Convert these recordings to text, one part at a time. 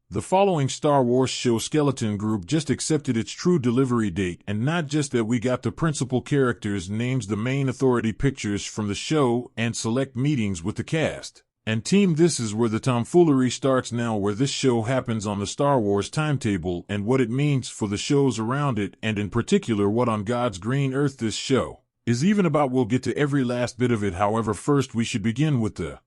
The following Star Wars show skeleton group just accepted its true delivery date, and not just that, we got the principal characters' names, the main authority pictures from the show, and select meetings with the cast. And team, this is where the tomfoolery starts now, where this show happens on the Star Wars timetable and what it means for the shows around it, and in particular what on God's green earth this show is even about. We'll get to every last bit of it. However, first we should begin with the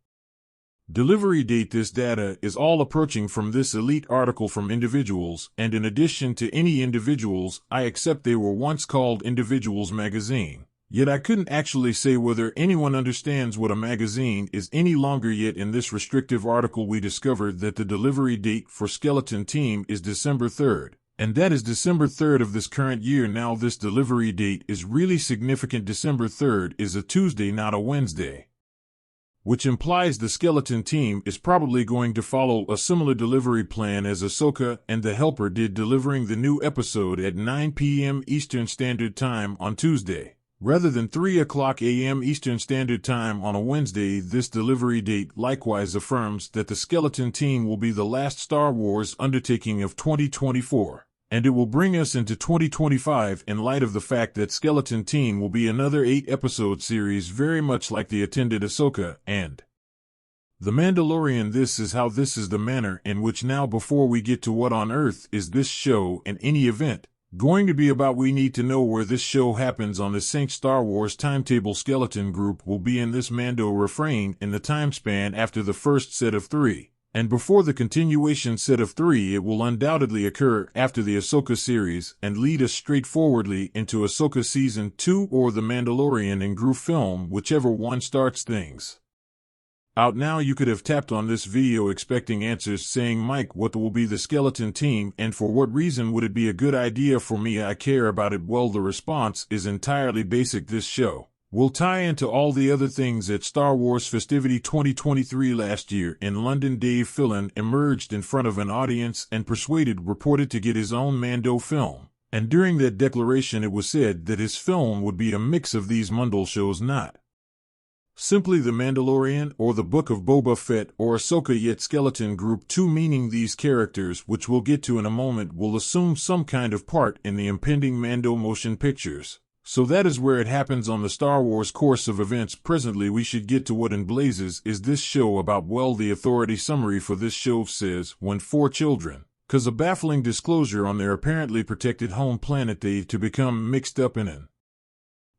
delivery date. This data is all approaching from this elite article from Individuals, and in addition to any individuals, I accept they were once called Individuals magazine. Yet I couldn't actually say whether anyone understands what a magazine is any longer. Yet in this restrictive article we discovered that the delivery date for Skeleton Team is December 3rd. And that is December 3rd of this current year. Now this delivery date is really significant. December 3rd is a Tuesday, not a Wednesday, which implies the Skeleton Team is probably going to follow a similar delivery plan as Ahsoka and the Helper did, delivering the new episode at 9 p.m. Eastern Standard Time on Tuesday, rather than 3 o'clock a.m. Eastern Standard Time on a Wednesday. This delivery date likewise affirms that the Skeleton Team will be the last Star Wars undertaking of 2024. And it will bring us into 2025 in light of the fact that Skeleton Team will be another 8-episode series, very much like the attended Ahsoka and The Mandalorian. This is the manner in which, now before we get to what on earth is this show and any event going to be about, we need to know where this show happens on the Saint Star Wars timetable. Skeleton Group will be in this Mando refrain in the time span after the first set of 3. And before the continuation set of 3, it will undoubtedly occur after the Ahsoka series and lead us straightforwardly into Ahsoka Season 2 or The Mandalorian in group film, whichever one starts things out. Now you could have tapped on this video expecting answers saying, Mike, what will be the Skeleton Team and for what reason would it be a good idea for me? I care about it. Well, the response is entirely basic. This show will tie into all the other things at Star Wars Festivity 2023 last year in London. Dave Filoni emerged in front of an audience and reported to get his own Mando film. And during that declaration it was said that his film would be a mix of these Mundle shows, not simply The Mandalorian or The Book of Boba Fett or Ahsoka. Yet Skeleton Group 2, meaning these characters, which we'll get to in a moment, will assume some kind of part in the impending Mando motion pictures. So that is where it happens on the Star Wars course of events. Presently we should get to what in blazes is this show about. Well, the authority summary for this show says, when 4 children cause a baffling disclosure on their apparently protected home planet, they to become mixed up in an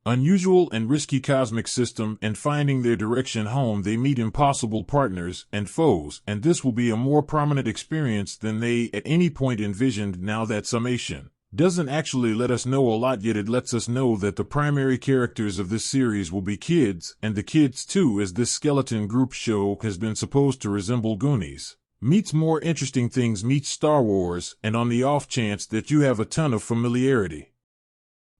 unusual and risky cosmic system, and finding their direction home they meet impossible partners and foes, and this will be a more prominent experience than they at any point envisioned. Now that summation doesn't actually let us know a lot, yet it lets us know that the primary characters of this series will be kids, and the kids too, as this Skeleton Group show has been supposed to resemble Goonies meets More Interesting Things meets Star Wars, and on the off chance that you have a ton of familiarity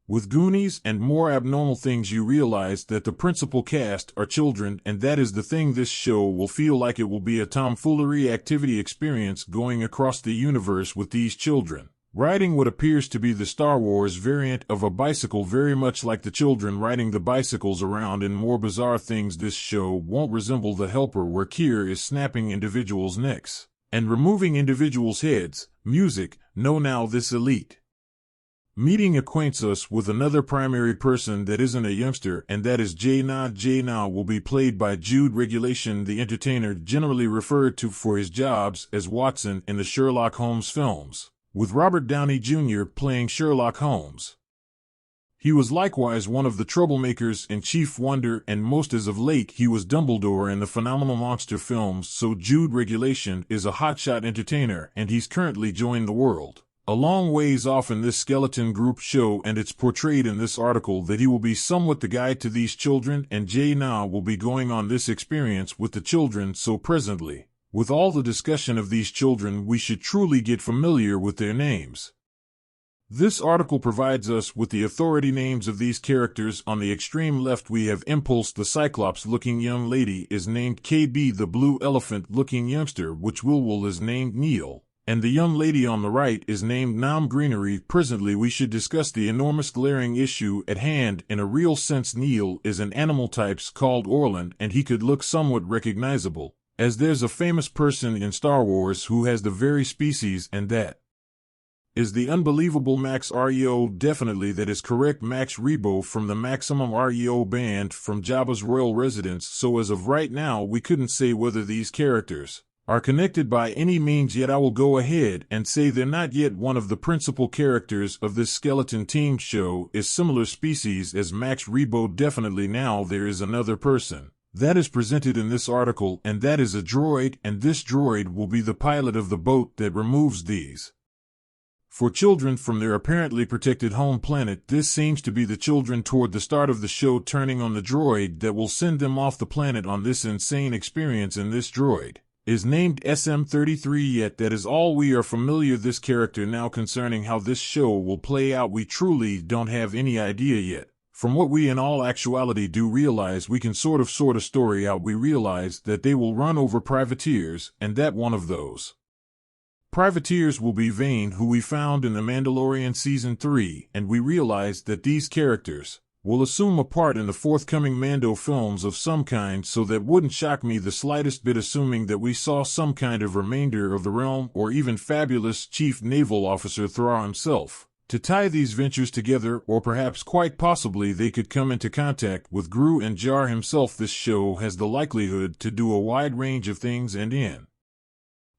with Goonies and More Abnormal Things, you realize that the principal cast are children, and that is the thing. This show will feel like it will be a tomfoolery activity experience going across the universe with these children riding what appears to be the Star Wars variant of a bicycle, very much like the children riding the bicycles around in More Bizarre Things. This show won't resemble The Helper, where Kier is snapping individuals' necks and removing individuals' heads. Music, no. Now this elite meeting acquaints us with another primary person that isn't a youngster, and that is J-Na. J-Na will be played by Jude Regulation, the entertainer generally referred to for his jobs as Watson in the Sherlock Holmes films, with Robert Downey Jr. playing Sherlock Holmes. He was likewise one of the troublemakers in Chief Wonder, and most as of late he was Dumbledore in the Phenomenal Monster films. So Jude Regulation is a hotshot entertainer, and he's currently joined the world a long ways off in this Skeleton Group show, and it's portrayed in this article that he will be somewhat the guide to these children, and J-Na will be going on this experience with the children. So presently, with all the discussion of these children, we should truly get familiar with their names. This article provides us with the authority names of these characters. On the extreme left we have Impulse, the Cyclops-looking young lady is named KB, the blue elephant-looking youngster, which Wilwil is named Neil, and the young lady on the right is named Nom Greenery. Presently we should discuss the enormous glaring issue at hand. In a real sense, Neil is an animal type called Orlan, and he could look somewhat recognizable as there's a famous person in Star Wars who has the very species, and that is the unbelievable Max Reo. Definitely that is correct, Max Rebo from the Maximum Reo band from Jabba's royal residence. So as of right now we couldn't say whether these characters are connected by any means, yet I will go ahead and say they're not yet. One of the principal characters of this skeleton team show is similar species as Max Rebo. Definitely now there is another person that is presented in this article, and that is a droid, and this droid will be the pilot of the boat that removes these for children from their apparently protected home planet. This seems to be the children toward the start of the show turning on the droid that will send them off the planet on this insane experience, and this droid is named SM-33, yet that is all we are familiar this character. Now concerning how this show will play out, we truly don't have any idea yet. From what we in all actuality do realize, we can sort of story out. We realize that they will run over privateers, and that one of those privateers will be Vane, who we found in The Mandalorian Season 3, and we realize that these characters will assume a part in the forthcoming Mando films of some kind, so that wouldn't shock me the slightest bit, assuming that we saw some kind of remainder of the realm, or even fabulous Chief Naval Officer Thrawn himself, to tie these ventures together, or perhaps quite possibly they could come into contact with Gru and Jar himself. This show has the likelihood to do a wide range of things, and in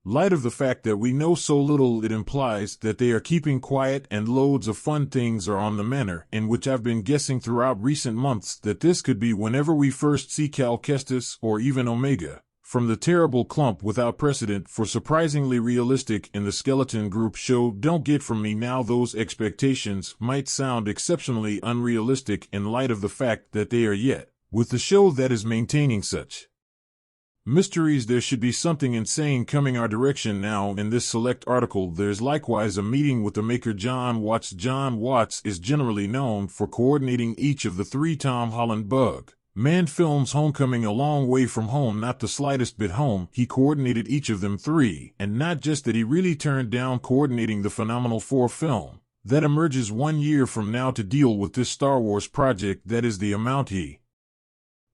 light of the fact that we know so little, it implies that they are keeping quiet, and loads of fun things are on the manner, in which I've been guessing throughout recent months that this could be whenever we first see Cal Kestis or even Omega from the terrible clump without precedent for surprisingly realistic in the Skeleton Group show. Don't get from me now, those expectations might sound exceptionally unrealistic in light of the fact that they are yet with the show that is maintaining such mysteries. There should be something insane coming our direction. Now in this select article there's likewise a meeting with the maker John Watts. John Watts is generally known for coordinating each of the 3 Tom Holland Bug-Man films. Homecoming, A Long Way From Home, not the slightest bit home. He coordinated each of them 3, and not just that, he really turned down coordinating the phenomenal 4 film that emerges 1 year from now to deal with this Star Wars project. That is the amount he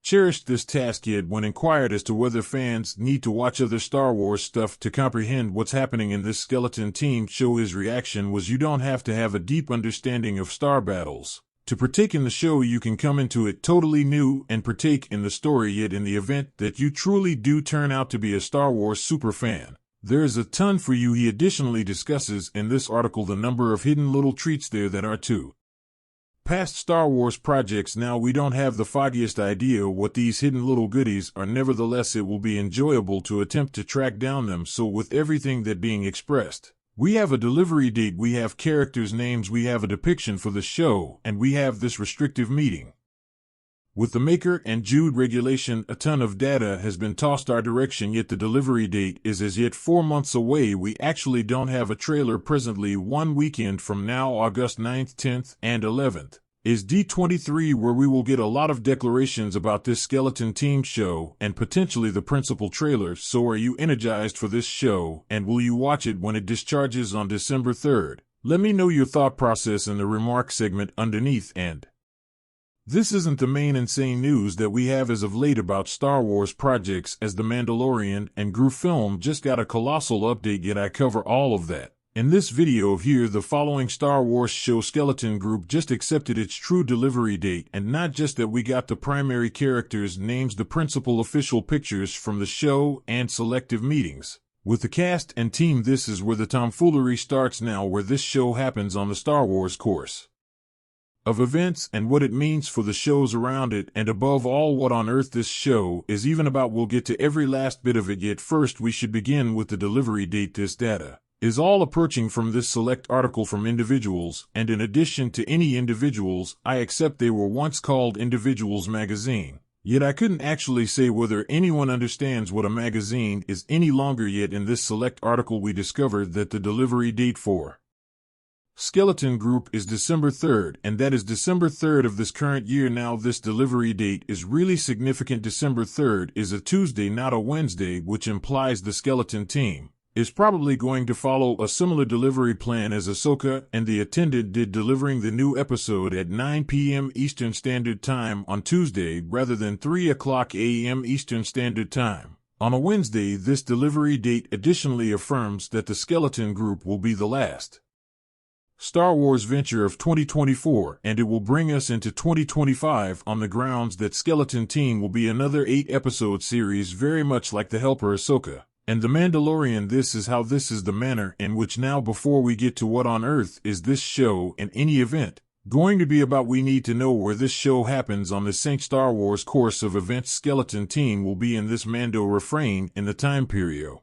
cherished this task. Yet when inquired as to whether fans need to watch other Star Wars stuff to comprehend what's happening in this skeleton team show, his reaction was, you don't have to have a deep understanding of star battles to partake in the show. You can come into it totally new and partake in the story. Yet in the event that you truly do turn out to be a Star Wars superfan, there is a ton for you. He additionally discusses in this article the number of hidden little treats there that are to past Star Wars projects. Now we don't have the foggiest idea what these hidden little goodies are. Nevertheless, it will be enjoyable to attempt to track down them. So with everything that being expressed, we have a delivery date, we have characters' names, we have a depiction for the show, and we have this restrictive meeting with the maker and Jude regulation. A ton of data has been tossed our direction, yet the delivery date is as yet 4 months away. We actually don't have a trailer presently. 1 weekend from now, August 9th, 10th, and 11th, is D23, where we will get a lot of declarations about this skeleton team show and potentially the principal trailer. So are you energized for this show, and will you watch it when it discharges on December 3rd? Let me know your thought process in the remark segment underneath. And this isn't the main insane news that we have as of late about Star Wars projects, as The Mandalorian and Gru film just got a colossal update, yet I cover all of that in this video here. The following Star Wars show Skeleton Group just accepted its true delivery date, and not just that, we got the primary characters' names, the principal official pictures from the show, and selective meetings with the cast and team. This is where the tomfoolery starts now, where this show happens on the Star Wars course of events and what it means for the shows around it, and above all what on earth this show is even about. We'll get to every last bit of it, yet first we should begin with the delivery date. This data is all approaching from this select article from individuals, and in addition to any individuals, I accept they were once called Individuals magazine. Yet I couldn't actually say whether anyone understands what a magazine is any longer. Yet in this select article we discovered that the delivery date for Skeleton Group is December 3rd, and that is December 3rd of this current year. Now this delivery date is really significant. December 3rd is a Tuesday, not a Wednesday, which implies the skeleton team is probably going to follow a similar delivery plan as Ahsoka and the Attendant did, delivering the new episode at 9 p.m. Eastern Standard Time on Tuesday rather than 3 o'clock a.m. Eastern Standard Time. On a Wednesday, this delivery date additionally affirms that the Skeleton Group will be the last Star Wars venture of 2024, and it will bring us into 2025 on the grounds that Skeleton Team will be another 8-episode series very much like The Helper Ahsoka and The Mandalorian. This is the manner in which now, before we get to what on earth is this show and any event going to be about, we need to know where this show happens on the Sync Star Wars course of events. Skeleton Team will be in this Mando refrain in the time period.